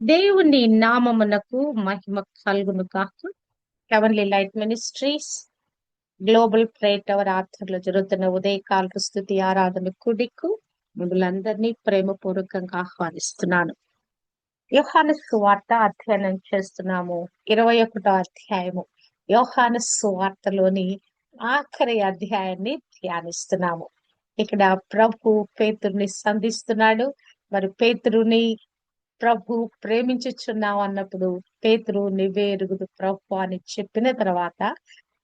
దేవుని నామమునకు మహిమ కలుగును గాక. Heavenly light ministries global prayer tower ఆధ్వర్యంలో జరుగుతున్న ఉదయకాల స్తుతి ఆరాధన కుడికు మిమ్మల్ని ప్రేమపూర్వకంగా ఆహ్వానిస్తున్నాను. యోహాను సువార్త అధ్యయనం చేస్తున్నాము. 21వ అధ్యాయము యోహాను సువార్తలోని ఆఖరి అధ్యాయాన్ని ధ్యానిస్తున్నాము. ఇక్కడ ప్రభు పేతురుని సంధిస్తున్నాడు. మరి పేతురుని ప్రభు ప్రేమించుచున్నావు అన్నప్పుడు పేతురు నువ్వే ఎరుగుదు ప్రభు అని చెప్పిన తర్వాత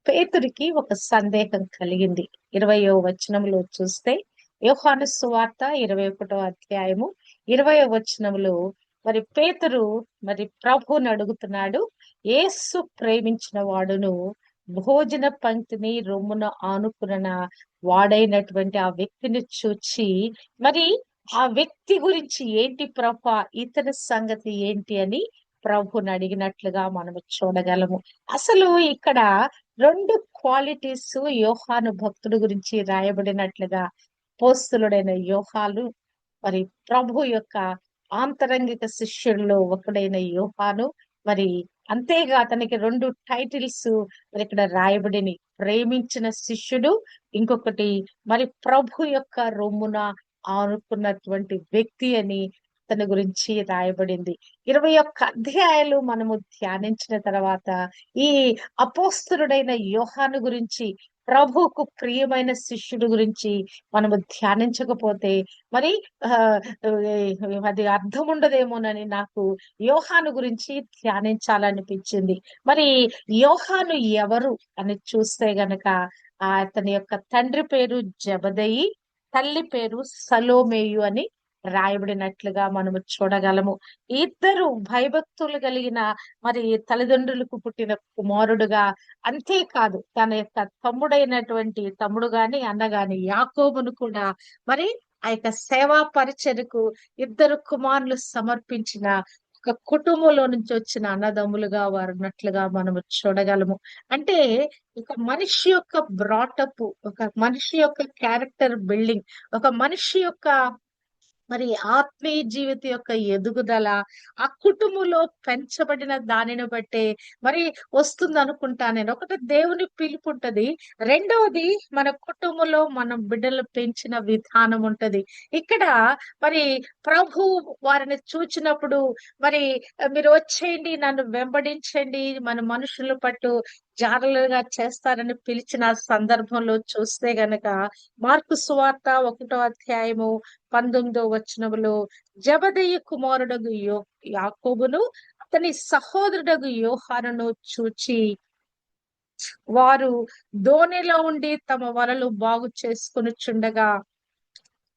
పేతురికి ఒక సందేహం కలిగింది. 20వ వచనంలో చూస్తే యోహాను సువార్త 21వ అధ్యాయము 20వ వచనంలో మరి పేతురు మరి ప్రభువుని అడుగుతున్నాడు. యేసు ప్రేమించిన వాడును భోజన పంక్తిని రొమ్మున ఆనుకున్న వాడైనటువంటి ఆ వ్యక్తిని చూచి మరి ఆ వ్యక్తి గురించి ఏంటి ప్రభా, ఇతని సంగతి ఏంటి అని ప్రభుని అడిగినట్లుగా మనము చూడగలము. అసలు ఇక్కడ రెండు క్వాలిటీస్ యోహాను భక్తుడు గురించి రాయబడినట్లుగా పోస్తులుడైన యోహాను మరి ప్రభు యొక్క ఆంతరంగిక శిష్యుల్లో ఒకడైన యోహాను మరి అంతేగా అతనికి రెండు టైటిల్స్ మరి ఇక్కడ రాయబడిని. ప్రేమించిన శిష్యుడు, ఇంకొకటి మరి ప్రభు యొక్క రొమ్మున ఆనుకున్నటువంటి వ్యక్తి అని అతని గురించి రాయబడింది. 21 అధ్యాయాలు మనము ధ్యానించిన తర్వాత ఈ అపోస్తలుడైన యోహాను గురించి, ప్రభువుకు ప్రియమైన శిష్యుడు గురించి మనము ధ్యానించకపోతే మరి ఆ అది అర్థం ఉండదేమోనని నాకు యోహాను గురించి ధ్యానించాలనిపించింది. మరి యోహాను ఎవరు అని చూస్తే గనక అతని యొక్క తండ్రి పేరు జబదయి, తల్లి పేరు సలోమేయు అని రాయబడినట్లుగా మనము చూడగలము. ఇద్దరు భయభక్తులు కలిగిన మరి తల్లిదండ్రులకు పుట్టిన కుమారుడుగా, అంతేకాదు తన యొక్క తమ్ముడు గాని అన్న గాని యాకోబును కూడా మరి ఆ యొక్క సేవా పరిచర్యకు ఇద్దరు కుమారులు సమర్పించిన ఒక కుటుంబంలో నుంచి వచ్చిన అన్నదమ్ములుగా వారు ఉన్నట్లుగా మనము చూడగలము. అంటే ఒక మనిషి యొక్క బ్రాటప్, ఒక మనిషి యొక్క క్యారెక్టర్ బిల్డింగ్, ఒక మనిషి యొక్క మరి ఆత్మీయ జీవిత యొక్క ఎదుగుదల ఆ కుటుంబంలో పెంచబడిన దానిని బట్టే మరి వస్తుంది అనుకుంటా నేను. ఒకటి దేవుని పిలుపు ఉంటది, రెండవది మన కుటుంబంలో మనం బిడ్డలు పెంచిన విధానం ఉంటది. ఇక్కడ మరి ప్రభు వారిని చూచినప్పుడు మరి మీరు వచ్చేయండి, నన్ను వెంబడించండి, మన మనుషుల పట్టు జాగ్రత్తగా చేస్తారని పిలిచిన సందర్భంలో చూస్తే గనక మార్కు సువార్త 1వ అధ్యాయము 19వ వచనములో జబదయి కుమారుడగు యాకోబును అతని సహోదరుడగు యోహానును చూచి వారు దోణిలో ఉండి తమ వలలు బాగు చేసుకొనుచుండగా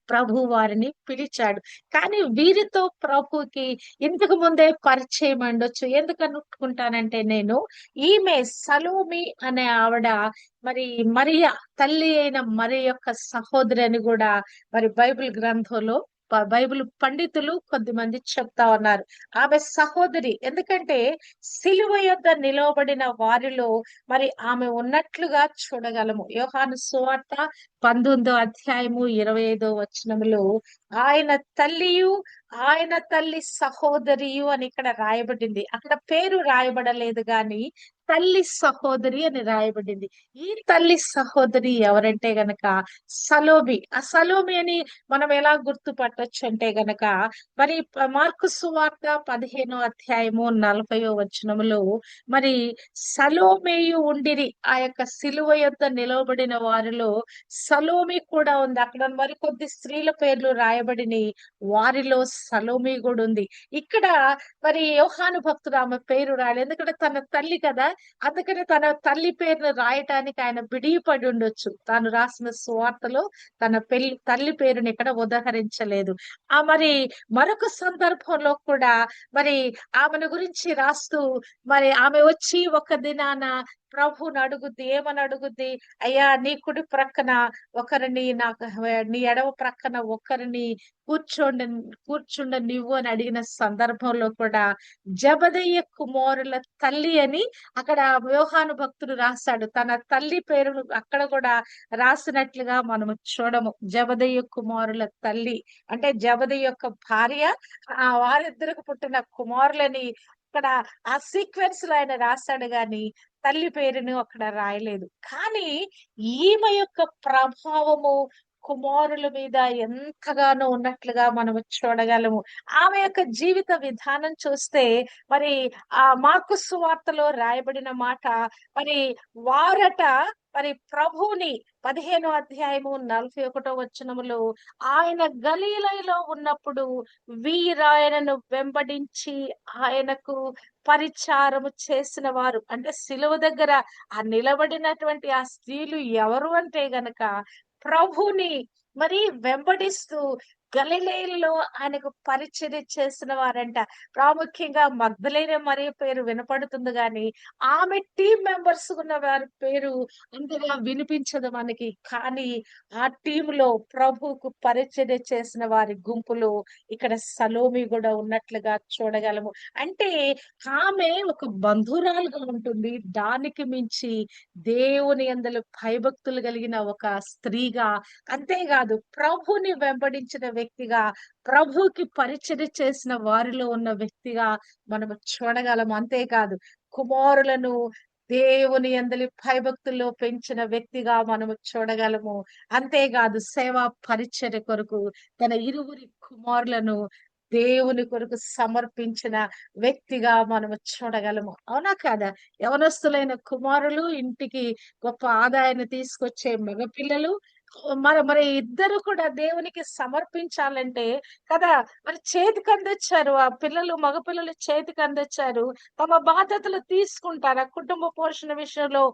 ప్రభు వారిని పిలిచాడు. కానీ వీరితో ప్రభుకి ఇంతకు ముందే పరిచయం ఉండొచ్చు. ఎందుకు అనుకుంటానంటే నేను, ఈమె సలోమి అనే ఆవిడ మరి మరియ తల్లి అయిన మరి యొక్క సహోదరి అని కూడా మరి బైబిల్ గ్రంథంలో బైబిల్ పండితులు కొద్దిమంది చెప్తా ఉన్నారు. ఆమె సహోదరి, ఎందుకంటే సిలువ యొద్ద నిలవబడిన వారిలో మరి ఆమె ఉన్నట్లుగా చూడగలము. యోహాను సువార్త 19వ అధ్యాయము 25వ వచనములో ఆయన తల్లియు ఆయన తల్లి సహోదరియు అని ఇక్కడ రాయబడింది. అక్కడ పేరు రాయబడలేదు గాని తల్లి సహోదరి అని రాయబడింది. ఈ తల్లి సహోదరి ఎవరంటే గనక సలోమి. ఆ సలోమి అని మనం ఎలా గుర్తుపట్టొచ్చు అంటే గనక మరి మార్కు సువార్త 15వ అధ్యాయము 40వ వచనములో మరి సలోమేయు ఉండిరి, ఆ యొక్క సిలువ యొద్ద నిలవబడిన వారిలో సలోమి కూడా ఉంది. అక్కడ మరి కొద్ది స్త్రీల పేర్లు రాయబడిని, వారిలో సలోమి కూడా ఉంది. ఇక్కడ మరి యోహాను భక్తుడు ఆమె పేరు రాయలేదు, ఎందుకంటే తన తల్లి కదా. అందుకని తన తల్లి పేరును రాయటానికి ఆయన బిడియపడి ఉండొచ్చు. తాను రాసిన సువార్తలో తన తల్లి పేరుని ఇక్కడ ఉదహరించలేదు. మరి మరొక సందర్భంలో కూడా మరి ఆమెను గురించి రాస్తూ మరి ఆమె వచ్చి ఒక దినాన ప్రభువుని అడుగుద్ది. ఏమని అడుగుద్ది? అయ్యా నీ కుడి ప్రక్కన ఒకరిని, నాకు నీ ఎడమ ప్రక్కన ఒకరిని కూర్చోండి కూర్చుండనివ్వు అని అడిగిన సందర్భంలో కూడా జెబెదయి కుమారుల తల్లి అని అక్కడ యోహాను భక్తుడు రాశాడు. తన తల్లి పేరును అక్కడ కూడా రాసినట్లుగా మనము చూడము. జెబెదయి కుమారుల తల్లి అంటే జెబెదయి యొక్క భార్య, వారిద్దరికి పుట్టిన కుమారులని అక్కడ ఆ సీక్వెన్స్ లో ఆయన రాశాడు గాని తల్లి పేరును అక్కడ రాయలేదు. కానీ ఈమె యొక్క ప్రభావము కుమారుల మీద ఎంతగానో ఉన్నట్లుగా మనము చూడగలము. ఆమె యొక్క జీవిత విధానం చూస్తే మరి ఆ మార్కు సువార్తలో రాయబడిన మాట, మరి వారట మరి ప్రభువుని 15వ అధ్యాయము 41వ వచనములో ఆయన గలీలయలో ఉన్నప్పుడు వీరాయనను వెంబడించి ఆయనకు పరిచారము చేసిన వారు, అంటే సిలువ దగ్గర ఆ నిలబడినటువంటి ఆ స్త్రీలు ఎవరు అంటే గనక ప్రభుని మరి వెంబడిస్తూ గలిలయలో ఆయనకు పరిచర్య చేసిన వారంట. ప్రాముఖ్యంగా మగ్దలేనే మరియ పేరు వినపడుతుంది గాని ఆమె టీం మెంబర్స్ ఉన్న వారి పేరు అంతగా వినిపించదు మనకి. కానీ ఆ టీంలో ప్రభువుకు పరిచర్య చేసిన వారి గుంపులో ఇక్కడ సలోమి కూడా ఉన్నట్లుగా చూడగలము. అంటే ఆమె ఒక బంధురాలుగా ఉంటుంది. దానికి మించి దేవుని యందలి భయభక్తులు కలిగిన ఒక స్త్రీగా, అంతేకాదు ప్రభుని వెంబడించిన వ్యక్తిగా, ప్రభుకి పరిచర్య చేసిన వారిలో ఉన్న వ్యక్తిగా మనము చూడగలము. అంతేకాదు కుమారులను దేవుని యందలి భయభక్తుల్లో పెంచిన వ్యక్తిగా మనము చూడగలము. అంతేకాదు సేవా పరిచర్య కొరకు తన ఇరువురి కుమారులను దేవుని కొరకు సమర్పించిన వ్యక్తిగా మనము చూడగలము. అవునా కాదా? యవనస్తులైన కుమారులు, ఇంటికి గొప్ప ఆదాయాన్ని తీసుకొచ్చే మగపిల్లలు, మరి ఇద్దరు కూడా దేవునికి సమర్పించాలంటే కదా, మరి చేతికి అందొచ్చారు. ఆ పిల్లలు, మగపిల్లలు చేతికి అందొచ్చారు. తమ బాధ్యతలు తీసుకుంటారు. ఆ కుటుంబ పోషణ విషయంలో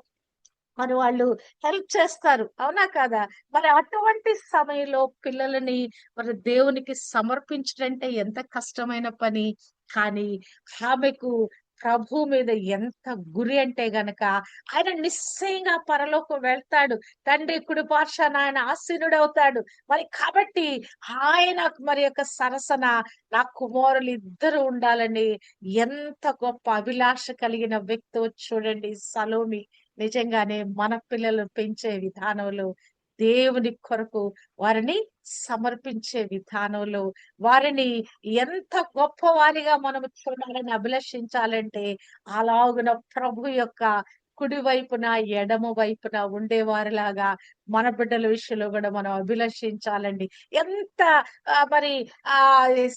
మరి వాళ్ళు హెల్ప్ చేస్తారు. అవునా కాదా? మరి అటువంటి సమయంలో పిల్లలని మరి దేవునికి సమర్పించడంటే ఎంత కష్టమైన పని. కానీ ఆమెకు ప్రభు మీద ఎంత గురి అంటే గనక ఆయన నిశ్చయంగా పరలోకం వెళ్తాడు. తండ్రి కుడి పార్శ్వాన ఆయన ఆసీనుడవుతాడు. మరి కాబట్టి ఆయన మరి యొక్క సరసన నా కుమారులు ఇద్దరు ఉండాలని ఎంత గొప్ప అభిలాష కలిగిన వ్యక్తో చూడండి సలోమి. నిజంగానే మన పిల్లలు పెంచే విధానంలో దేవుని కొరకు వారిని సమర్పించే విధానంలో వారిని ఎంత గొప్పవారిగా మనము చూడాలని అభిలషించాలంటే అలాగున ప్రభు యొక్క కుడి వైపున ఎడమ వైపున ఉండేవారిలాగా మన బిడ్డల విషయంలో కూడా మనం అభిలషించాలండి. ఎంత మరి ఆ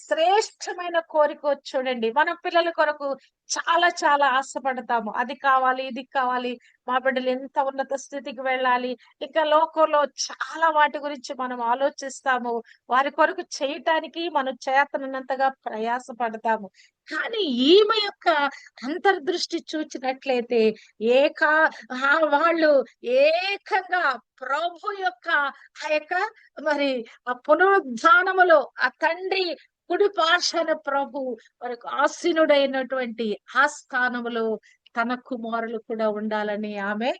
శ్రేష్టమైన కోరిక చూడండి. మన పిల్లల కొరకు చాలా చాలా ఆశపడతాము. అది కావాలి, ఇది కావాలి, మా బిడ్డలు ఎంత ఉన్నత స్థితికి వెళ్ళాలి, ఇంకా లోకంలో చాలా వాటి గురించి మనం ఆలోచిస్తాము. వారి కొరకు చేయటానికి మనం చేతనన్నంతగా ప్రయాస పడతాము. కానీ ఈమె యొక్క అంతర్దృష్టి చూచినట్లయితే ఏకా వాళ్ళు ఏకంగా ప్రభు యొక్క ఆ యొక్క మరి ఆ పునరుద్ధానములో ఆ తండ్రి కుడి పార్శ్వన ప్రభు వారికి ఆసీనుడైనటువంటి ఆ స్థానములో తన కుమారులు కూడా ఉండాలని ఆమె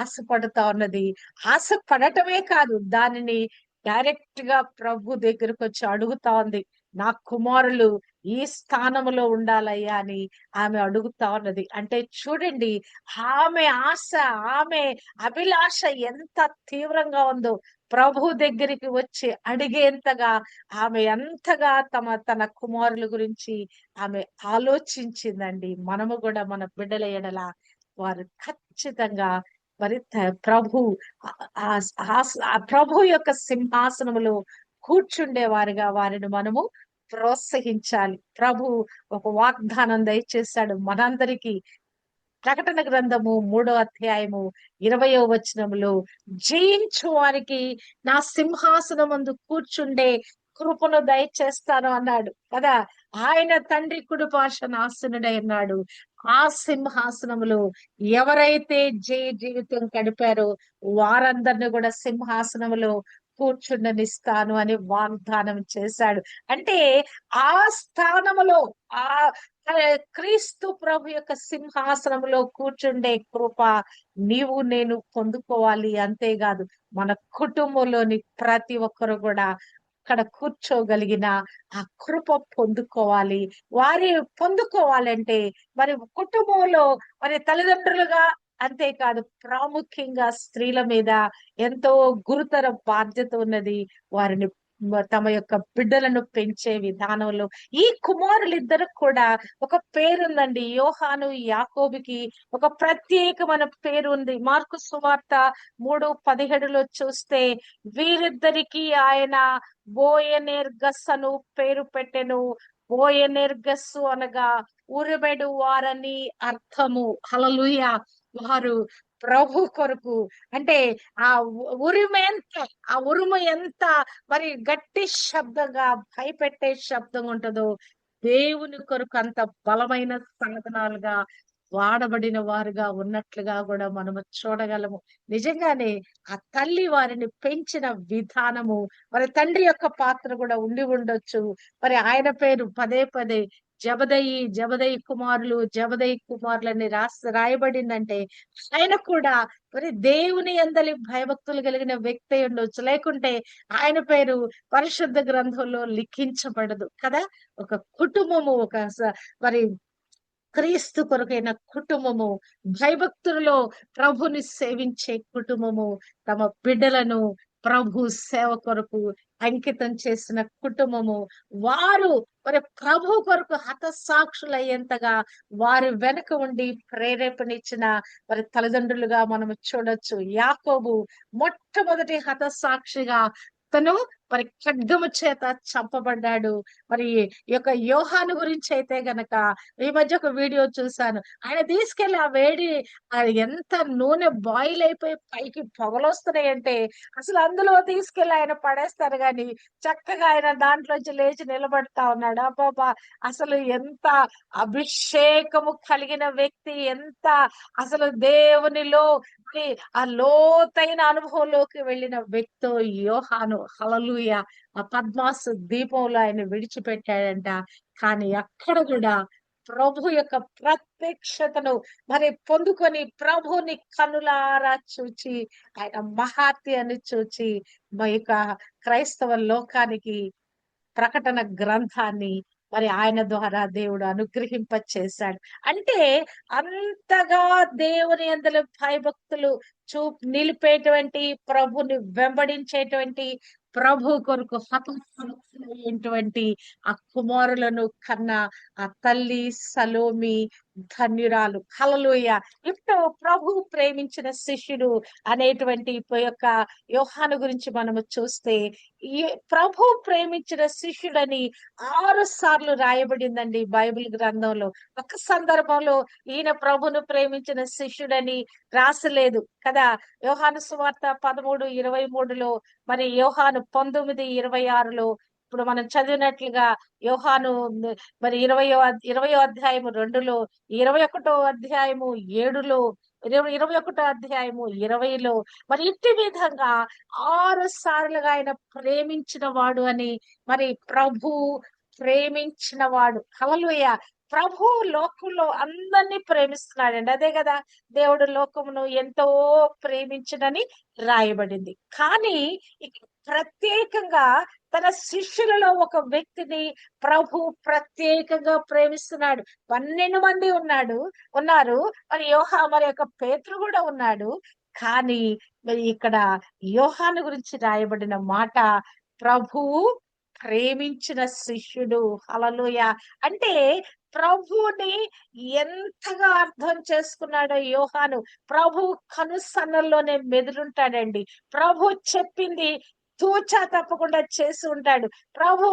ఆశపడతా ఉన్నది. ఆశ పడటమే కాదు, దానిని డైరెక్ట్ గా ప్రభు దగ్గరకు వచ్చి అడుగుతా ఉంది. నా కుమారులు ఈ స్థానములో ఉండాలయ్యా అని ఆమె అడుగుతా ఉన్నది. అంటే చూడండి, ఆమె ఆశ, ఆమె అభిలాష ఎంత తీవ్రంగా ఉందో. ప్రభు దగ్గరికి వచ్చి అడిగేంతగా ఆమె ఎంతగా తన కుమారుల గురించి ఆమె ఆలోచించిందండి. మనము కూడా మన బిడ్డల ఎడల వారు ఖచ్చితంగా మరి ప్రభు ఆ ప్రభు యొక్క సింహాసనములో కూర్చుండే వారిగా వారిని మనము ప్రోత్సహించాలి. ప్రభు ఒక వాగ్దానం దయచేశాడు మనందరికీ. ప్రకటన గ్రంథము 3వ అధ్యాయము 20వ వచనములో జయించు వారికి నా సింహాసనం ముందు కూర్చుండే కృపను దయచేస్తాను అన్నాడు కదా. ఆయన తండ్రి కుడి పార్శ్వన ఆసీనుడై ఉన్నాడు. ఆ సింహాసనములో ఎవరైతే జయ జీవితం గడిపారో వారందరిని కూడా సింహాసనములో కూర్చుండనిస్తాను అని వాగ్దానం చేశాడు. అంటే ఆ స్థానములో ఆ ఆ క్రీస్తు ప్రభు యొక్క సింహాసనంలో కూర్చుండే కృప నీవు నేను పొందుకోవాలి. అంతేకాదు మన కుటుంబంలోని ప్రతి ఒక్కరు కూడా అక్కడ కూర్చోగలిగిన ఆ కృప పొందుకోవాలి. వారి పొందుకోవాలంటే మరి కుటుంబంలో మరి తల్లిదండ్రులుగా అంతేకాదు ప్రాముఖ్యంగా స్త్రీల మీద ఎంతో గురుతర బాధ్యత ఉన్నది. వారిని తమ యొక్క బిడ్డలను పెంచే విధానంలో ఈ కుమారులిద్దరు కూడా ఒక పేరుందండి. యోహాను యాకోబుకి ఒక ప్రత్యేకమైన పేరు ఉంది. మార్కు సువార్త 3:17లో చూస్తే వీరిద్దరికి ఆయన బోయనేర్గస్ అను పేరు పెట్టెను. బోయనేర్గస్సు అనగా ఉరిమెడు వారని అర్థము. హల్లెలూయా. వారు ప్రభు కొరకు అంటే ఆ ఉరిమ ఎంత, ఆ ఉరుము ఎంత మరి గట్టి శబ్దంగా భయపెట్టే శబ్దం ఉంటుందో దేవుని కొరకు అంత బలమైన సాధనాలుగా వాడబడిన వారుగా ఉన్నట్లుగా కూడా మనము చూడగలము. నిజంగానే ఆ తల్లి వారిని పెంచిన విధానము మరి తండ్రి యొక్క పాత్ర కూడా ఉండి ఉండొచ్చు. మరి ఆయన పేరు పదే పదే జబదయి జబదయి కుమారులు జబదయి కుమారులని రాయబడిందంటే ఆయన కూడా మరి దేవుని యందలి భయభక్తులు కలిగిన వ్యక్తి అయి ఉండొచ్చు. లేకుంటే ఆయన పేరు పరిశుద్ధ గ్రంథంలో లిఖించబడదు కదా. ఒక కుటుంబము మరి క్రీస్తు కొరకైన కుటుంబము, భయభక్తులలో ప్రభుని సేవించే కుటుంబము, తమ బిడ్డలను ప్రభు సేవ కొరకు అంకితం చేసిన కుటుంబము, వారు మరి ప్రభు కొరకు హతసాక్షులయ్యేంతగా వారి వెనక ఉండి ప్రేరేపణిచ్చిన మరి తల్లిదండ్రులుగా మనం చూడొచ్చు. యాకోబు మొట్టమొదటి హతసాక్షిగా తను మరి ఖడ్గము చేత చంపబడ్డాడు. మరి ఈ యొక్క యోహాను గురించి అయితే గనక ఈ మధ్య ఒక వీడియో చూశాను. ఆయన తీసుకెళ్లి ఆ వేడి ఎంత నూనె బాయిల్ అయిపోయి పైకి పొగలొస్తున్నాయంటే అసలు అందులో తీసుకెళ్లి ఆయన పడేస్తారు గాని చక్కగా ఆయన దాంట్లోంచి లేచి నిలబడతా ఉన్నాడు. అబ్బాబా! అసలు ఎంత అభిషేకము కలిగిన వ్యక్తి, ఎంత అసలు దేవునిలో మరి ఆ లోతైన అనుభవంలోకి వెళ్ళిన వ్యక్తో యోహాను. హల్లెలూయా. ఆ పద్మాసు దీపంలో ఆయన విడిచిపెట్టాడంట. కానీ అక్కడ కూడా ప్రభు యొక్క ప్రత్యక్షతను మరి పొందుకొని ప్రభుని కనులారా చూచి ఆయన మహాత్యాన్ని చూచి మా యొక్క క్రైస్తవ లోకానికి ప్రకటన గ్రంథాన్ని మరి ఆయన ద్వారా దేవుడు అనుగ్రహింప చేశాడు. అంటే అంతగా దేవుని యందలి భయభక్తులు నిలిపేటువంటి, ప్రభుని వెంబడించేటువంటి, ప్రభు కొరకు హతసాక్షులైనటువంటి ఆ కుమారులను కన్న ఆ తల్లి సలోమి ధన్యురాలు. హల్లెలూయా. ఇప్పుడు ప్రభు ప్రేమించిన శిష్యుడు అనేటువంటి యొక్క యోహాను గురించి మనము చూస్తే ఈ ప్రభు ప్రేమించిన శిష్యుడని 6 సార్లు రాయబడిందండి బైబిల్ గ్రంథంలో. ఒక సందర్భంలో ఈయన ప్రభును ప్రేమించిన శిష్యుడని రాసలేదు కదా. యోహాను సువార్త 13:23లో మరి యోహాను 19:26లో ఇప్పుడు మనం చదివినట్లుగా యోహాను మరి 20వ అధ్యాయము 2లో, 21వ అధ్యాయము 7లో, 21వ అధ్యాయము 20లో మరి ఇట్టి విధంగా 6 సార్లుగా ఆయన ప్రేమించిన వాడు అని మరి ప్రభు ప్రేమించిన వాడు. హల్లెలూయా. ప్రభు లోకంలో అందరినీ ప్రేమిస్తున్నాడండి. అదే కదా దేవుడు లోకమును ఎంతో ప్రేమించునని రాయబడింది. కానీ ఇక్కడ ప్రత్యేకంగా తన శిష్యులలో ఒక వ్యక్తిని ప్రభు ప్రత్యేకంగా ప్రేమిస్తున్నాడు. 12 మంది ఉన్నారు. మరి యొక్క పేతురు కూడా ఉన్నాడు. కానీ మరి ఇక్కడ యోహాను గురించి రాయబడిన మాట ప్రభువు ప్రేమించిన శిష్యుడు. హల్లెలూయా. అంటే ప్రభువుని ఎంతగా అర్థం చేసుకున్నాడో యోహాను. ప్రభు కనుసన్నల్లోనే మెదులుంటాడండి. ప్రభు చెప్పింది తూచా తప్పకుండా చేసి ఉంటాడు. ప్రభు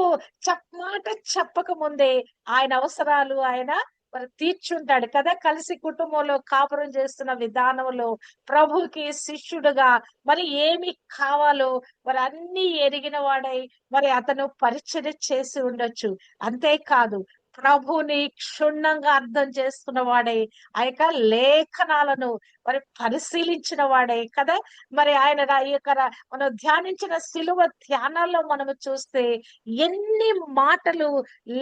మాట చెప్పక ముందే ఆయన అవసరాలు ఆయన మరి తీర్చుంటాడు కదా. కలిసి కుటుంబంలో కాపురం చేస్తున్న విధానంలో ప్రభుకి శిష్యుడుగా మరి ఏమి కావాలో మరి అన్ని ఎరిగిన వాడై మరి అతను పరిచర్య చేసి ఉండొచ్చు. అంతేకాదు ప్రభుని క్షుణ్ణంగా అర్థం చేసుకున్న వాడై ఆ యొక్క లేఖనాలను మరి పరిశీలించిన వాడే కదా. మరి ఆయన మనం ధ్యానించిన సిలువ ధ్యానాల్లో మనము చూస్తే ఎన్ని మాటలు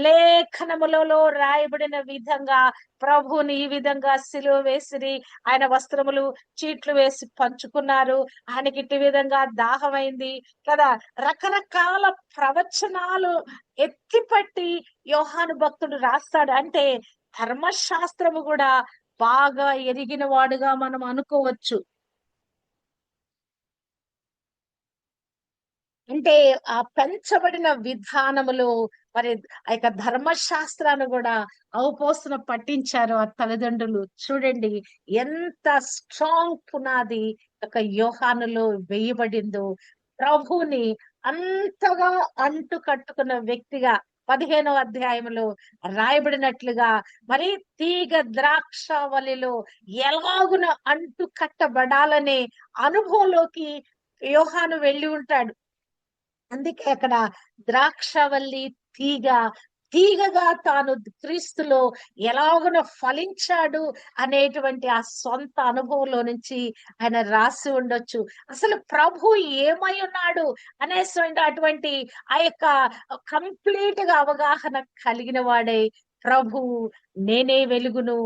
లేఖనములలో రాయబడిన విధంగా ప్రభుని ఈ విధంగా సిలువ వేసిరి, ఆయన వస్త్రములు చీట్లు వేసి పంచుకున్నారు, ఆయనకి ఇట్టి విధంగా దాహమైంది కదా. రకరకాల ప్రవచనాలు ఎత్తిపట్టి యోహాను భక్తుడు రాస్తాడు. అంటే ధర్మశాస్త్రము కూడా బాగా ఎరిగిన వాడుగా మనం అనుకోవచ్చు. అంటే ఆ పెంచబడిన విధానములో మరి ఆ యొక్క ధర్మశాస్త్రాన్ని కూడా అవపోసన పట్టించారు ఆ తల్లిదండ్రులు. చూడండి ఎంత స్ట్రాంగ్ పునాది ఒక యోహానులో వేయబడిందో. ప్రభుని అంతగా అంటు కట్టుకున్న వ్యక్తిగా 15వ అధ్యాయంలో రాయబడినట్లుగా మరి తీగ ద్రాక్షవల్లిలో ఎలాగున అంటు కట్టబడాలనే అనుభవంలోకి యోహాను వెళ్ళి ఉంటాడు. అందుకే అక్కడ ద్రాక్షవల్లి తీగ, తీగగా తాను క్రీస్తులో ఎలాగున ఫలించాడు అనేటువంటి ఆ సొంత అనుభవంలో నుంచి ఆయన రాసి ఉండొచ్చు. అసలు ప్రభు ఏమై ఉన్నాడు అనేటువంటి అటువంటి ఆ యొక్క కంప్లీట్ గా అవగాహన కలిగిన వాడే ప్రభు నేనే వెలుగును,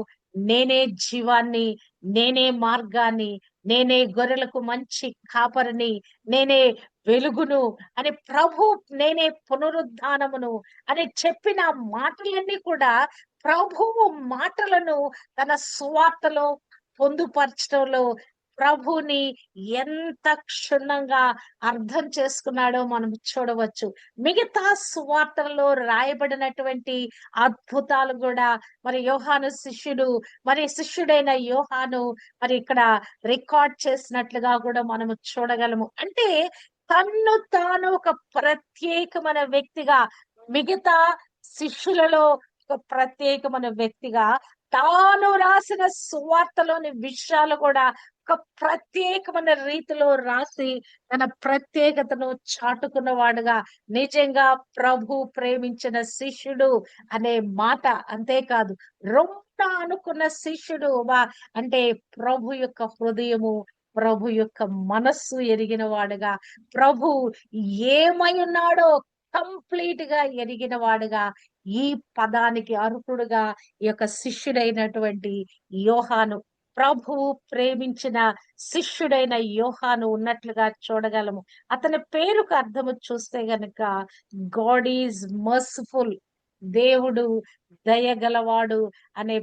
నేనే జీవాన్ని, నేనే మార్గాన్ని, నేనే గొర్రెలకు మంచి కాపరిని, నేనే వెలుగును అని ప్రభు, నేనే పునరుద్ధానమును అని చెప్పిన మాటలన్నీ కూడా ప్రభువు మాటలను తన సువార్తలో పొందుపరచడంలో ప్రభుని ఎంత క్షుణ్ణంగా అర్థం చేసుకున్నాడో మనం చూడవచ్చు. మిగతా సువార్తలలో రాయబడినటువంటి అద్భుతాలు కూడా మరి యోహాను శిష్యుడైన యోహాను మరి ఇక్కడ రికార్డ్ చేసినట్లుగా కూడా మనము చూడగలము. అంటే తన్ను తాను ఒక ప్రత్యేకమైన వ్యక్తిగా, మిగతా శిష్యులలో ఒక ప్రత్యేకమైన వ్యక్తిగా, తాను రాసిన సువార్తలోని విషయాలు కూడా ఒక ప్రత్యేకమైన రీతిలో రాసి తన ప్రత్యేకతను చాటుకున్నవాడుగా, నిజంగా ప్రభు ప్రేమించిన శిష్యుడు అనే మాట. అంతేకాదు రొమ్మ అనుకున్న శిష్యుడు అంటే ప్రభు యొక్క హృదయము, ప్రభు యొక్క మనస్సు ఎరిగిన వాడుగా, ప్రభు ఏమై ఉన్నాడో కంప్లీట్ గా ఎరిగిన వాడుగా, ఈ పదానికి అర్హుడుగా ఈ యొక్క శిష్యుడైనటువంటి యోహాను, ప్రభువు ప్రేమించిన శిష్యుడైన యోహాను ఉన్నట్లుగా చూడగలము. అతని పేరుకు అర్థము చూస్తే గనక గాడ్ ఈజ్ మర్సిఫుల్, దేవుడు దయగలవాడు అనే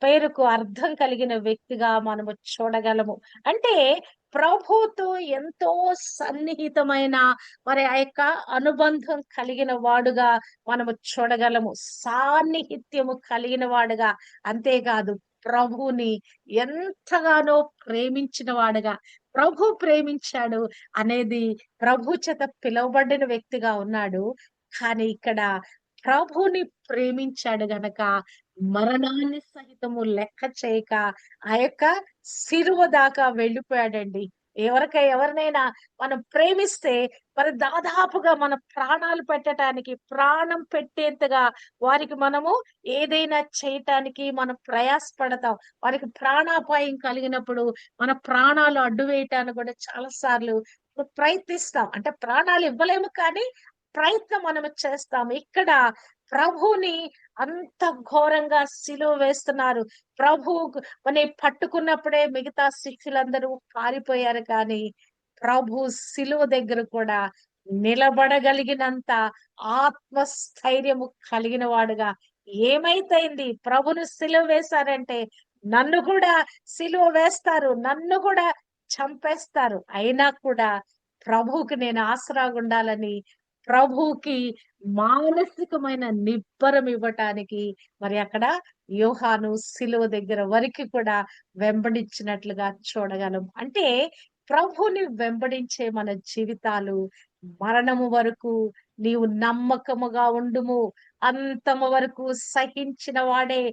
పేరుకు అర్థం కలిగిన వ్యక్తిగా మనము చూడగలము. అంటే ప్రభుతో ఎంతో సన్నిహితమైన మరి ఆ యొక్క అనుబంధం కలిగిన వాడుగా మనము చూడగలము, సాన్నిహిత్యము కలిగిన వాడుగా. అంతేకాదు ప్రభుని ఎంతగానో ప్రేమించిన వాడుగా, ప్రభు ప్రేమించాడు అనేది ప్రభు చేత పిలువబడిన వ్యక్తిగా ఉన్నాడు. కానీ ఇక్కడ ప్రభుని ప్రేమించాడు గనక మరణాన్ని సహితము లెక్క చేయక ఆ యొక్క శిలువ దాకా వెళ్ళిపోయాడండి. ఎవరినైనా మనం ప్రేమిస్తే మరి దాదాపుగా మన ప్రాణాలు పెట్టడానికి, ప్రాణం పెట్టేంతగా వారికి మనము ఏదైనా చేయటానికి మనం ప్రయాసపడతాం. వారికి ప్రాణాపాయం కలిగినప్పుడు మన ప్రాణాలు అడ్డు వేయటానికి కూడా చాలా సార్లు ప్రయత్నిస్తాం. అంటే ప్రాణాలు ఇవ్వలేము కానీ ప్రయత్నం మనము చేస్తాము. ఇక్కడ ప్రభుని అంత ఘోరంగా సిలువ వేస్తున్నారు. ప్రభు పట్టుకున్నప్పుడే మిగతా శిష్యులందరూ పారిపోయారు, కానీ ప్రభు సిలువ దగ్గర కూడా నిలబడగలిగినంత ఆత్మస్థైర్యము కలిగిన వాడుగా, ఏమైతేంది ప్రభును సిలువ వేశారంటే నన్ను కూడా సిలువ వేస్తారు, నన్ను కూడా చంపేస్తారు, అయినా కూడా ప్రభువుకి నేను ఆసరాగా ఉండాలని ప్రభువుకి మానసికమైన నిబ్బరం ఇవ్వటానికి మరి అక్కడ యోహాను సిలువ దగ్గర వరకు కూడా వెంబడించినట్లుగా చూడగలం. అంటే ప్రభుని వెంబడించే మన జీవితాలు మరణము వరకు నీవు నమ్మకముగా ఉండుము, అంతము వరకు సహించిన వాడే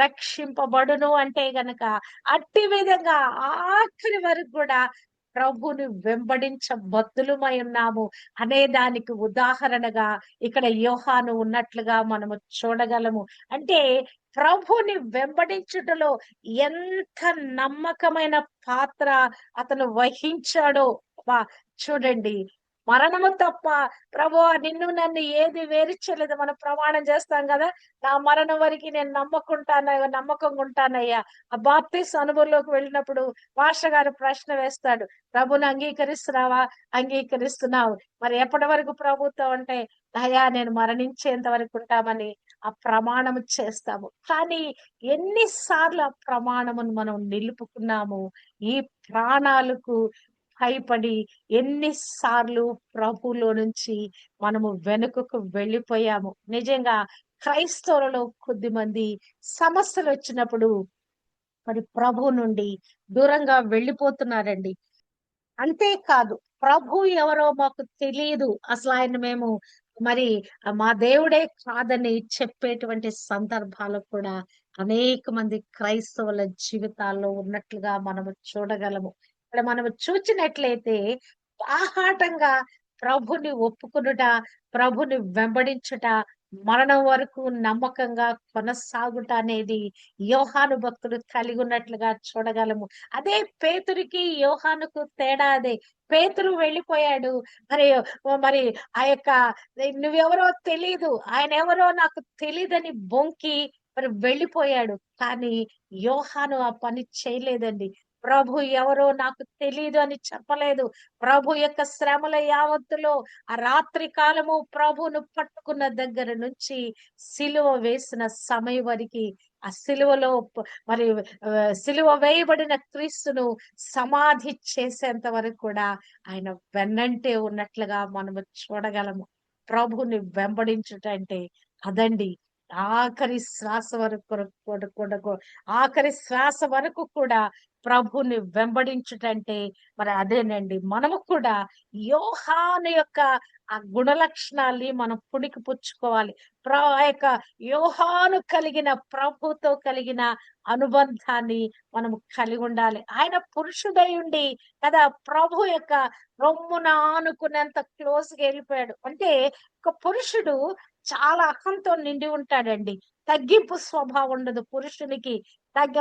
రక్షింపబడును అంటే గనక అట్టి విధంగా ఆఖరి వరకు కూడా ప్రభుని వెంబడించబద్దులమై ఉన్నాము అనే దానికి ఉదాహరణగా ఇక్కడ యోహాను ఉన్నట్లుగా మనము చూడగలము. అంటే ప్రభుని వెంబడించుటలో ఎంత నమ్మకమైన పాత్ర అతను వహించాడో. అబ్బా! చూడండి, మరణము తప్ప ప్రభువా నిన్ను నన్ను ఏది వేరు చేయలేదు. మనం ప్రమాణం చేస్తాం కదా! నా మరణం వరకి నేను నమ్మకంగా ఉంటానయ్యా. ఆ బాప్తిస్మ అనుభవంలోకి వెళ్ళినప్పుడు పాస్టర్ గారు ప్రశ్న వేస్తాడు. ప్రభుని అంగీకరిస్తున్నావా? అంగీకరిస్తున్నావు. మరి ఎప్పటి వరకు ప్రభుతో అంటే, అయ్యా నేను మరణించేంత వరకు ఉంటామని ఆ ప్రమాణం చేస్తాము. కానీ ఎన్ని సార్లు ఆ ప్రమాణమును మనం నిలుపుకున్నాము. ఈ ప్రాణాలకు భయపడి ఎన్నిసార్లు ప్రభులో నుంచి మనము వెనుకకు వెళ్ళిపోయాము. నిజంగా క్రైస్తవులలో కొద్దిమంది సమస్యలు వచ్చినప్పుడు మరి ప్రభు నుండి దూరంగా వెళ్ళిపోతున్నారండి. అంతేకాదు, ప్రభు ఎవరో మాకు తెలియదు. అసలు ఆయన మేము మరి మా దేవుడే కాదని చెప్పేటువంటి సందర్భాలు కూడా అనేక మంది క్రైస్తవుల జీవితాల్లో ఉన్నట్లుగా మనము చూడగలము. ఇక్కడ మనము చూచినట్లయితే బాహాటంగా ప్రభుని ఒప్పుకొనుట, ప్రభుని వెంబడించుట, మరణం వరకు నమ్మకంగా కొనసాగుట అనేది యోహాను భక్తుడు కలిగి ఉన్నట్లుగా చూడగలము. అదే పేతురుకి యోహానుకు తేడా అదే. పేతురు వెళ్ళిపోయాడు. మరి మరి ఆ యొక్క నువ్వెవరో తెలీదు, ఆయన ఎవరో నాకు తెలీదని బొంకి మరి వెళ్ళిపోయాడు. కానీ యోహాను ఆ పని చేయలేదండి. ప్రభు ఎవరో నాకు తెలీదు అని చెప్పలేదు. ప్రభు యొక్క శ్రమల యావత్తులో ఆ రాత్రి కాలము ప్రభువును పట్టుకున్న దగ్గర నుంచి సిలువ వేసిన సమయం వరకు ఆ సిలువలో మరి సిలువ వేయబడిన క్రీస్తును సమాధి చేసేంత వరకు కూడా ఆయన వెన్నంటే ఉన్నట్లుగా మనము చూడగలము. ప్రభుని వెంబడించుట అంటే అదండి. ఆఖరి శ్వాస ఆఖరి శ్వాస వరకు కూడా ప్రభుని వెంబడించుటంటే మరి అదేనండి. మనము కూడా యోహాను యొక్క ఆ గుణ లక్షణాల్ని మనం పుణికి పుచ్చుకోవాలి. ఆ యొక్క యోహాను కలిగిన ప్రభుతో కలిగిన అనుబంధాన్ని మనము కలిగి ఉండాలి. ఆయన పురుషుడై ఉండి కదా ప్రభు యొక్క రొమ్మున ఆనుకునేంత క్లోజ్‌గా వెళ్ళిపోయాడు. అంటే ఒక పురుషుడు చాలా అహంతో నిండి ఉంటాడండి. తగ్గింపు స్వభావం ఉండదు పురుషునికి.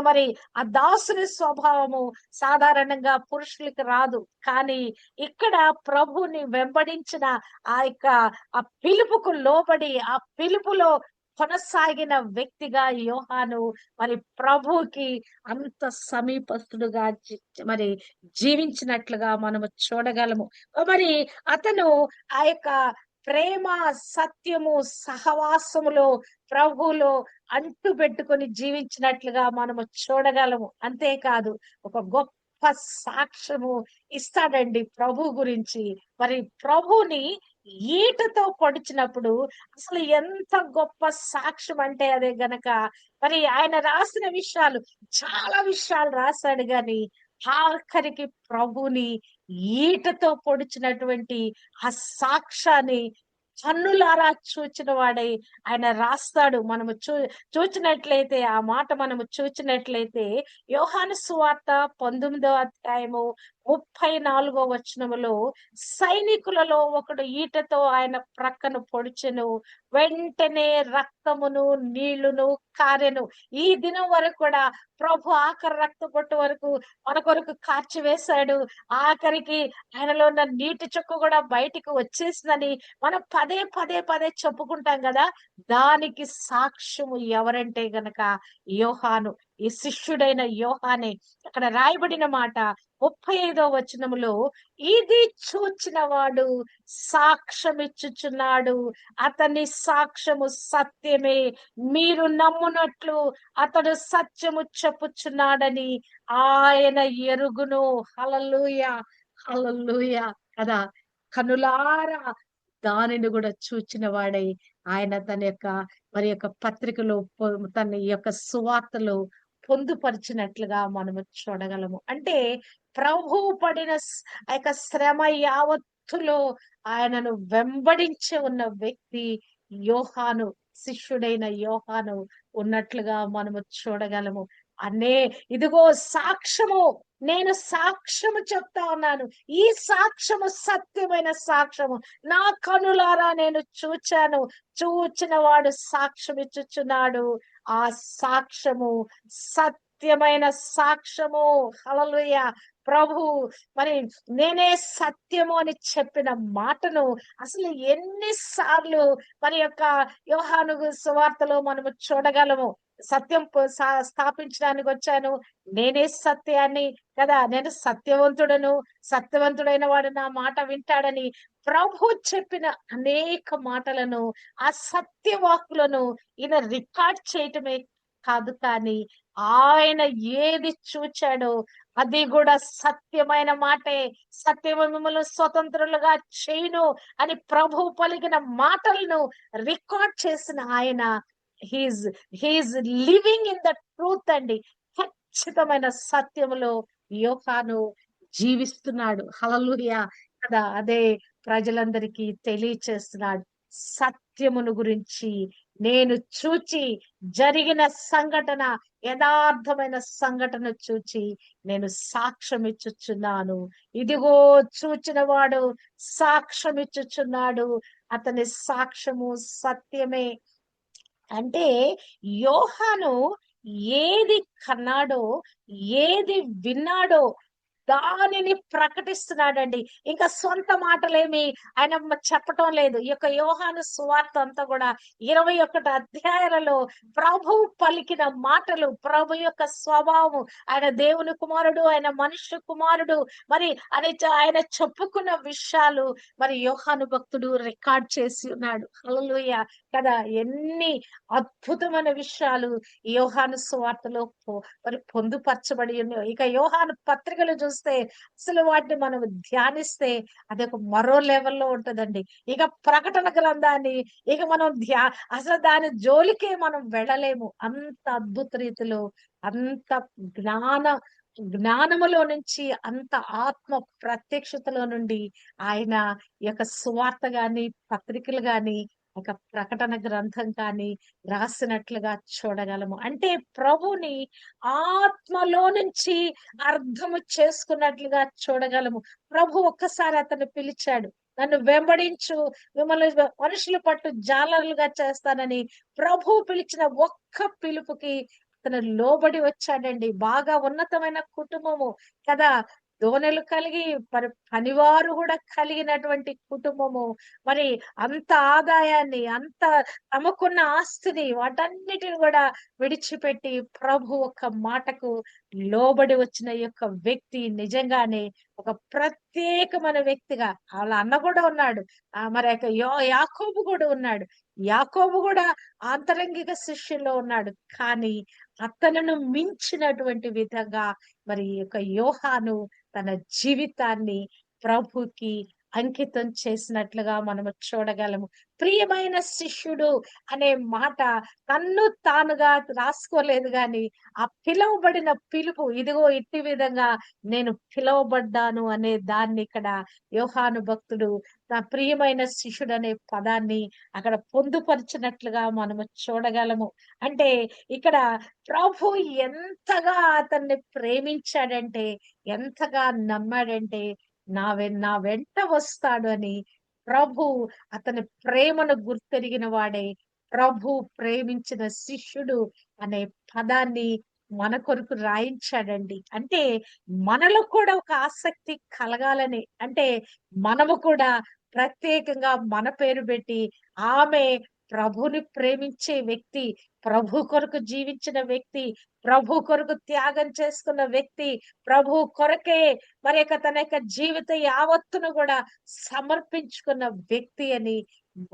మరి ఆ దాసుని స్వభావము సాధారణంగా పురుషులకి రాదు. కానీ ఇక్కడ ప్రభుని వెంబడించిన ఆ యొక్క ఆ పిలుపుకు లోబడి ఆ పిలుపులో కొనసాగిన వ్యక్తిగా యోహాను మరి ప్రభువుకి అంత సమీపస్తుడుగా మరి జీవించినట్లుగా మనము చూడగలము. మరి అతను ఆ యొక్క ప్రేమ, సత్యము, సహవాసములో ప్రభువులో అంటుపెట్టుకొని జీవించినట్లుగా మనము చూడగలము. అంతేకాదు ఒక గొప్ప సాక్ష్యము ఇస్తాడండి ప్రభు గురించి. మరి ప్రభుని ఈటతో పొడిచినప్పుడు అసలు ఎంత గొప్ప సాక్ష్యం అంటే అదే గనక మరి ఆయన రాసిన విషయాలు చాలా విషయాలు రాశాడు గాని ఆఖరికి ప్రభుని ఈటతో పొడిచినటువంటి ఆ సాక్ష్యాన్ని కన్నులారా చూచిన వాడై ఆయన రాస్తాడు. మనము చూచినట్లయితే ఆ మాట మనము చూచినట్లయితే యోహాను సువార్త 19వ అధ్యాయము 34వ వచనములో సైనికులలో ఒకడు ఈటతో ఆయన ప్రక్కను పొడిచెను. వెంటనే రక్తమును నీళ్లును కారెను. ఈ దినం వరకు కూడా ప్రభు ఆఖరి రక్త బొట్టు వరకు మన కొరకు కార్చి వేశాడు. ఆఖరికి ఆయనలో ఉన్న నీటి చుక్క కూడా బయటికి వచ్చేసిందని మనం పదే చెప్పుకుంటాం కదా! దానికి సాక్ష్యము ఎవరంటే గనక యోహాను. ఈ శిష్యుడైన యోహానే. అక్కడ రాయబడిన మాట 35వ వచనములో ఇది చూచిన వాడు సాక్ష్యమిచ్చుచున్నాడు. అతని సాక్ష్యము సత్యమే. మీరు నమ్మునట్లు అతడు సత్యము చెప్పుచున్నాడని ఆయన ఎరుగును. హల్లెలూయా! హల్లెలూయా! కదా! కనులారా దానిని కూడా చూచిన వాడై ఆయన తన యొక్క మరి యొక్క పత్రికలో తన యొక్క సువార్తలో పొందుపరిచినట్లుగా మనము చూడగలము. అంటే ప్రభువు పడిన ఆ యొక్క శ్రమ యావత్తులో ఆయనను వెంబడించి ఉన్న వ్యక్తి యోహాను. శిష్యుడైన యోహాను ఉన్నట్లుగా మనము చూడగలము. ఇదిగో సాక్ష్యము, నేను సాక్ష్యము చెప్తా ఉన్నాను. ఈ సాక్ష్యము సత్యమైన సాక్ష్యము. నా కనులారా నేను చూచాను. చూచిన వాడు సాక్ష్యం ఇచ్చుచున్నాడు. ఆ సాక్ష్యము సత్యమైన సాక్ష్యము. హల్లెలూయా. ప్రభు మరి నేనే సత్యము అని చెప్పిన మాటను అసలు ఎన్ని సార్లు మరి యొక్క యోహాను సువార్తలో మనము చూడగలము. సత్యం స్థాపించడానికి వచ్చాను, నేనే సత్యాన్ని కదా, నేను సత్యవంతుడను, సత్యవంతుడైన వాడు నా మాట వింటాడని ప్రభు చెప్పిన అనేక మాటలను, ఆ సత్యవాక్కులను ఈయన రికార్డ్ చేయటమే కాదు, కానీ ఆయన ఏది చూచాడో అది కూడా సత్యమైన మాటే. సత్యము మిమ్మల్ని స్వతంత్రులుగా చేయును అని ప్రభు పలికిన మాటలను రికార్డ్ చేసిన ఆయన he's he's living in the truth అండి. ఖచ్చితమైన సత్యములో యోహాను జీవిస్తున్నాడు. హల్లెలూయా కదా. అదే ప్రజలందరికీ తెలియచేస్తున్నాడు. సత్యమును గురించి నేను చూచి జరిగిన సంఘటన, యథార్థమైన సంఘటన చూచి నేను సాక్ష్యం ఇచ్చుచున్నాను. ఇదిగో చూచిన వాడు సాక్ష్యం ఇచ్చుచున్నాడు, అతని సాక్ష్యము సత్యమే. అంటే యోహాను ఏది కన్నాడో, ఏది విన్నాడో దానిని ప్రకటిస్తున్నాడండి. ఇంకా సొంత మాటలేమి ఆయన చెప్పటం లేదు. ఈ యొక్క యోహాను సువార్త అంతా కూడా 21 అధ్యాయాలలో ప్రభు పలికిన మాటలు, ప్రభు యొక్క స్వభావం, ఆయన దేవుని కుమారుడు, ఆయన మనుష్య కుమారుడు, మరి ఆయన చెప్పుకున్న విషయాలు మరి యోహాను భక్తుడు రికార్డ్ చేసి ఉన్నాడు. హల్లెలూయా కదా. ఎన్ని అద్భుతమైన విషయాలు ఈ యోహాను సువార్తలో మరి పొందుపరచబడి ఉన్నాయి. ఇక యోహాను పత్రికలు చూస్తే అసలు వాటిని మనం ధ్యానిస్తే అది ఒక మరో లెవెల్లో ఉంటదండి. ఇక ప్రకటన గ్రంథాన్ని ఇక మనం అసలు దాని జోలికే మనం వెళ్ళలేము. అంత అద్భుత రీతిలో, అంత జ్ఞానములో నుంచి, అంత ఆత్మ ప్రత్యక్షతలో నుండి ఆయన యొక్క సువార్త గాని, పత్రికలు గాని, ఒక ప్రకటన గ్రంథం కానీ రాసినట్లుగా చూడగలము. అంటే ప్రభుని ఆత్మలో నుంచి అర్థము చేసుకున్నట్లుగా చూడగలము. ప్రభు ఒక్కసారి అతన్ని పిలిచాడు, నన్ను వెంబడించు, మిమ్మల్ని మనుషుల పట్టు జాలరులుగా చేస్తానని ప్రభు పిలిచిన ఒక్క పిలుపుకి అతను లోబడి వచ్చాడండి. బాగా ఉన్నతమైన కుటుంబము కదా, దోనెలు కలిగి పనివారు కూడా కలిగినటువంటి కుటుంబము. మరి అంత ఆదాయాన్ని, అంత తమకున్న ఆస్తిని, వాటన్నిటిని కూడా విడిచిపెట్టి ప్రభు ఒక్క మాటకు లోబడి వచ్చిన యొక్క వ్యక్తి నిజంగానే ఒక ప్రత్యేకమైన వ్యక్తిగా. వాళ్ళ అన్న కూడా ఉన్నాడు, మరి యాకోబు కూడా ఉన్నాడు. యాకోబు కూడా ఆంతరంగిక శిష్యుల్లో ఉన్నాడు. కానీ అతనును మించినటువంటి విధంగా మరి యొక్క యోహాను తన జీవితాన్ని ప్రభుకి అంకితం చేసినట్లుగా మనము చూడగలము. ప్రియమైన శిష్యుడు అనే మాట తన్ను తానుగా రాసుకోలేదు, గాని ఆ పిలువబడిన పిలుపు, ఇదిగో ఇట్టి విధంగా నేను పిలువబడ్డాను అనే దాన్ని ఇక్కడ యోహాను భక్తుడు నా ప్రియమైన శిష్యుడు అనే పదాన్ని అక్కడ పొందుపరిచినట్లుగా మనము చూడగలము. అంటే ఇక్కడ ప్రభు ఎంతగా అతన్ని ప్రేమించాడంటే, ఎంతగా నమ్మాడంటే, నా వెంట వస్తాడు అని ప్రభు అతని ప్రేమను గుర్తెరిగిన వాడే ప్రభు ప్రేమించిన శిష్యుడు అనే పదాన్ని మన కొరకు రాయించాడండి. అంటే మనలో కూడా ఒక ఆసక్తి కలగాలని, అంటే మనము కూడా ప్రత్యేకంగా మన పేరు పెట్టి, ఆమె ప్రభుని ప్రేమించే వ్యక్తి, ప్రభు కొరకు జీవించిన వ్యక్తి, ప్రభు కొరకు త్యాగం చేసుకున్న వ్యక్తి, ప్రభు కొరకే మరి తన యొక్క జీవిత యావత్తును కూడా సమర్పించుకున్న వ్యక్తి అని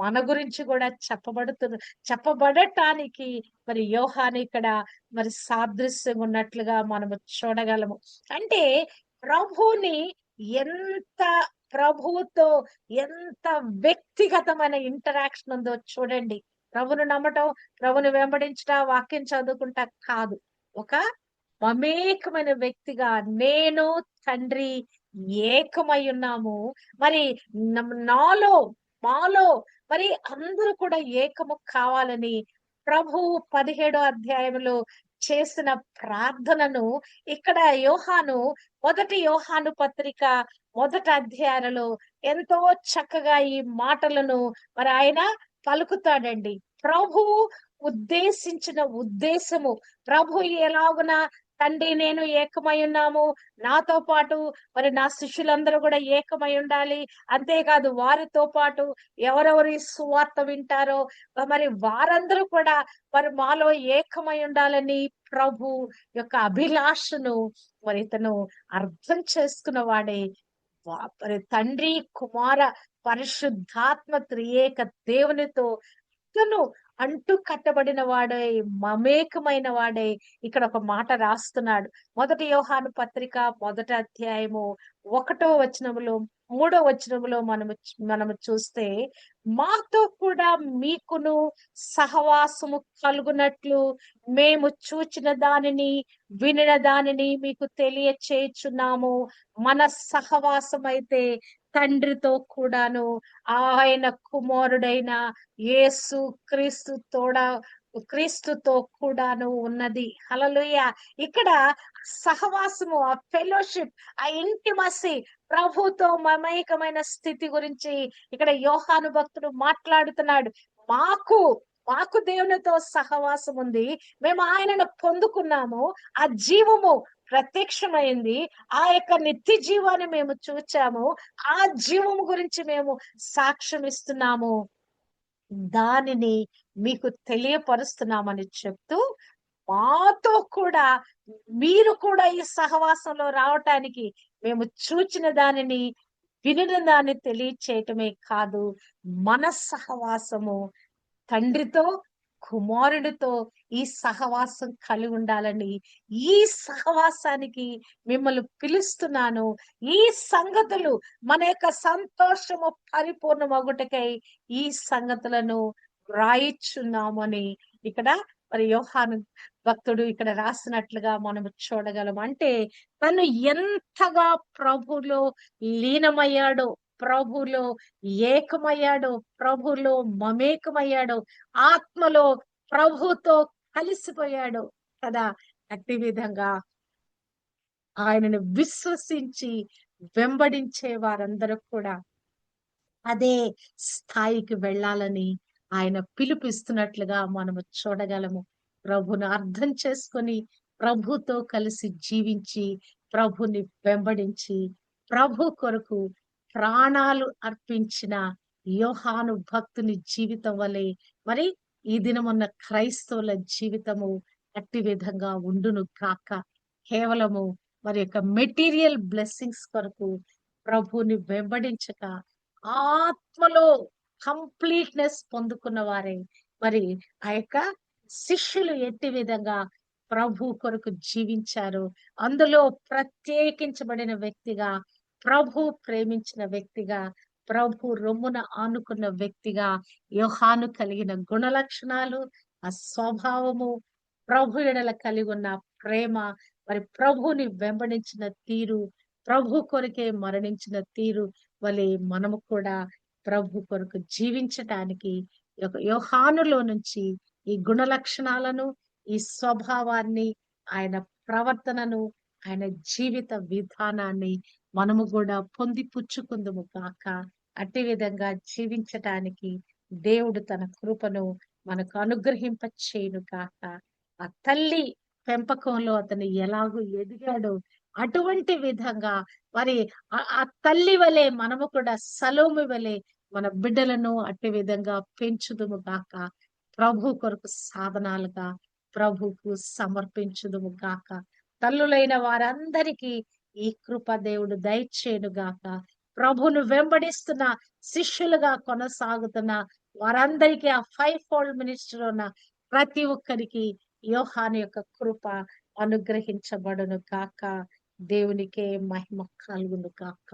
మన గురించి కూడా చెప్పబడటానికి మరి యోహాను ఇక్కడ మరి సాదృశ్యం ఉన్నట్లుగా మనము చూడగలము. అంటే ప్రభుని ఎంత ప్రభువుతో ఎంత వ్యక్తిగతమైన ఇంటరాక్షన్ ఉందో చూడండి. ప్రభుని నమ్మటం, ప్రభుని వెంబడించటం, వాక్యం చదువుకుంటా కాదు. ఒక మమేకమైన వ్యక్తిగా నేను తండ్రి ఏకమై ఉన్నాము. మరి మాలో మరి అందరూ కూడా ఏకము కావాలని ప్రభు 17వ అధ్యాయంలో చేసిన ప్రార్థనను ఇక్కడ యోహాను మొదటి యోహాను పత్రిక మొదటి అధ్యాయంలో ఎంతో చక్కగా ఈ మాటలను మరి ఆయన పలుకుతాడండి. ప్రభు ఉద్దేశించిన ఉద్దేశము ప్రభు ఎలాగున తండ్రి నేను ఏకమై ఉన్నాము, నాతో పాటు మరి నా శిష్యులందరూ కూడా ఏకమై ఉండాలి. అంతేకాదు వారితో పాటు ఎవరెవరు ఈ సువార్త వింటారో మరి వారందరూ కూడా మరి మాలో ఏకమై ఉండాలని ప్రభు యొక్క అభిలాషను మరి ఇతను అర్థం చేసుకున్న వాడే. మరి తండ్రి కుమార పరిశుద్ధాత్మ త్రియేక దేవునితో ఇతను అంటూ కట్టబడిన వాడే, మమేకమైన వాడే. ఇక్కడ ఒక మాట రాస్తున్నాడు. 1 యోహాను పత్రిక 1వ అధ్యాయము 1వ వచనములో 3వ వచనములో మనము చూస్తే, మాతో కూడా మీకును సహవాసము కలుగునట్లు మేము చూచిన దానిని వినిన దానిని మీకు తెలియచేయుచున్నాము. మన సహవాసం అయితే తండ్రితో కూడాను ఆయన కుమారుడైన యేసు క్రీస్తుతో కూడాను ఉన్నది. హల్లెలూయా. ఇక్కడ సహవాసము, ఆ ఫెలోషిప్, ఆ ఇంటిమసీ, ప్రభుతో మమైకమైన స్థితి గురించి ఇక్కడ యోహాను భక్తుడు మాట్లాడుతున్నాడు. మాకు మాకు దేవునితో సహవాసం ఉంది, మేము ఆయనను పొందుకున్నాము, ఆ జీవము ప్రత్యక్షమైంది, ఆ యొక్క నిత్య జీవాన్ని మేము చూచాము, ఆ జీవము గురించి మేము సాక్ష్యం ఇస్తున్నాము, దానిని మీకు తెలియపరుస్తున్నామని చెప్తూ, మాతో కూడా మీరు కూడా ఈ సహవాసంలో రావటానికి మేము చూచిన దానిని వినిన దాన్ని తెలియచేయటమే కాదు, మన సహవాసము తండ్రితో కుమారుడితో ఈ సహవాసం కలిగి ఉండాలని, ఈ సహవాసానికి మిమ్మల్ని పిలుస్తున్నాను. ఈ సంగతులు మన యొక్క సంతోషము పరిపూర్ణమగుటకై ఈ సంగతులను వ్రాయిచున్నామని ఇక్కడ మరి యోహాను భక్తుడు ఇక్కడ రాసినట్లుగా మనము చూడగలం. అంటే తను ఎంతగా ప్రభులో లీనమయ్యాడో, ప్రభులో ఏకమయ్యాడో, ప్రభులో మమేకమయ్యాడో, ఆత్మలో ప్రభుతో కలిసిపోయాడు కదా. అట్టి విధంగా ఆయనను విశ్వసించి వెంబడించే వారందరూ కూడా అదే స్థాయికి వెళ్ళాలని ఆయన పిలుపిస్తున్నట్లుగా మనము చూడగలము. ప్రభుని అర్థం చేసుకొని ప్రభుతో కలిసి జీవించి ప్రభుని వెంబడించి ప్రభు కొరకు ప్రాణాలు అర్పించిన యోహాను భక్తుని జీవితం వలె మరి ఈ దినమున్న క్రైస్తవుల జీవితము అట్టి విధంగా ఉండును కాక. కేవలము మరి యొక్క మెటీరియల్ బ్లెస్సింగ్స్ కొరకు ప్రభుని వెంబడించక ఆత్మలో కంప్లీట్నెస్ పొందుకున్న వారే మరి ఆ యొక్క శిష్యులు ఎట్టి విధంగా ప్రభు కొరకు జీవించారు, అందులో ప్రత్యేకించబడిన వ్యక్తిగా, ప్రభు ప్రేమించిన వ్యక్తిగా, ప్రభు రొమ్మున ఆనుకున్న వ్యక్తిగా యోహాను కలిగిన గుణ లక్షణాలు, ఆ స్వభావము, ప్రభు ఎడల కలిగి ఉన్న ప్రేమ, మరి ప్రభుని వెంబడించిన తీరు, ప్రభు కొరకే మరణించిన తీరు వలె మనము కూడా ప్రభు కొరకు జీవించటానికి యోహానులో నుంచి ఈ గుణ లక్షణాలను, ఈ స్వభావాన్ని, ఆయన ప్రవర్తనను, ఆయన జీవిత విధానాన్ని మనము కూడా పొంది పుచ్చుకుందుము కాక. అట్టి విధంగా జీవించటానికి దేవుడు తన కృపను మనకు అనుగ్రహింప చేయును కాక. ఆ తల్లి పెంపకంలో అతను ఎలాగూ ఎదిగాడో అటువంటి విధంగా మరి ఆ తల్లి వలె మనము కూడా సలోమి వలె మన బిడ్డలను అట్టి విధంగా పెంచుదుము గాక. ప్రభు కొరకు సాధనాలుగా ప్రభుకు సమర్పించుదుము గాక. తల్లులైన వారందరికీ ఈ కృప దేవుడు దయచేయును గాక. ప్రభును వెంబడిస్తున్న శిష్యులుగా కొనసాగుతున్న వారందరికీ ఆ 5 fold మినిస్టర్ ఉన్న ప్రతి ఒక్కరికి యోహాను యొక్క కృప అనుగ్రహించబడును గాక. దేవునికే మహిమ కలుగును గాక.